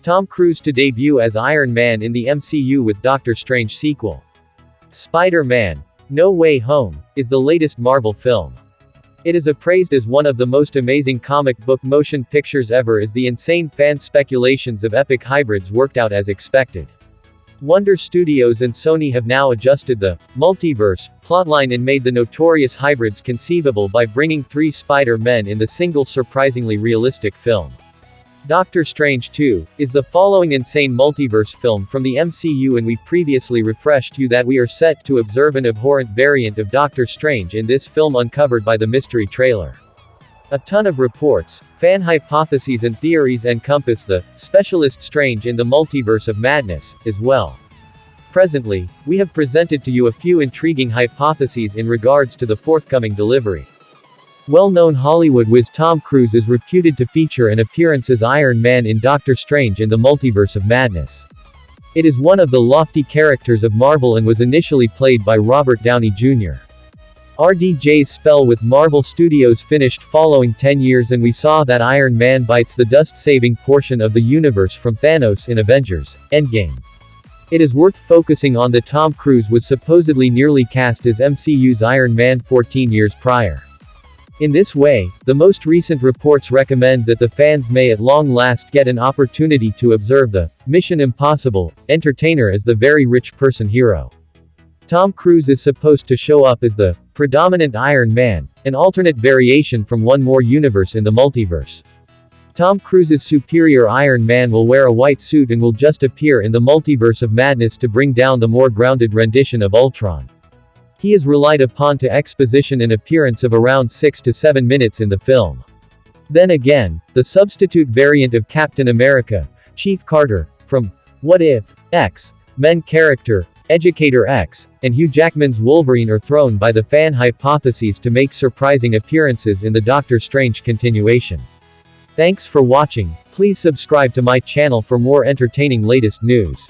Tom Cruise to debut as Iron Man in the MCU with Doctor Strange sequel. Spider-Man: No Way Home is the latest Marvel film. It is appraised as one of the most amazing comic book motion pictures ever as the insane fan speculations of epic hybrids worked out as expected. Wonder Studios and Sony have now adjusted the multiverse plotline and made the notorious hybrids conceivable by bringing 3 Spider-Men in the single surprisingly realistic film. Doctor Strange 2 is the following insane multiverse film from the MCU, and we previously refreshed you that we are set to observe an abhorrent variant of Doctor Strange in this film uncovered by the mystery trailer. A ton of reports, fan hypotheses and theories encompass the specialist Strange in the multiverse of madness as well. Presently, we have presented to you a few intriguing hypotheses in regards to the forthcoming delivery. Well-known Hollywood whiz Tom Cruise is reputed to feature an appearance as Iron Man in Doctor Strange in the Multiverse of Madness. It is one of the lofty characters of Marvel and was initially played by Robert Downey Jr. RDJ's spell with Marvel Studios finished following 10 years, and we saw that Iron Man bites the dust-saving portion of the universe from Thanos in Avengers: Endgame. It is worth focusing on that Tom Cruise was supposedly nearly cast as MCU's Iron Man 14 years prior. In this way, the most recent reports recommend that the fans may at long last get an opportunity to observe the Mission Impossible entertainer as the very rich person hero. Tom Cruise is supposed to show up as the predominant Iron Man, an alternate variation from one more universe in the multiverse. Tom Cruise's superior Iron Man will wear a white suit and will just appear in the Multiverse of Madness to bring down the more grounded rendition of Ultron. He is relied upon to exposition an appearance of around 6 to 7 minutes in the film. Then again, the substitute variant of Captain America, Chief Carter, from What If, X-Men character, Educator X, and Hugh Jackman's Wolverine are thrown by the fan hypotheses to make surprising appearances in the Doctor Strange continuation. Thanks for watching. Please subscribe to my channel for more entertaining latest news.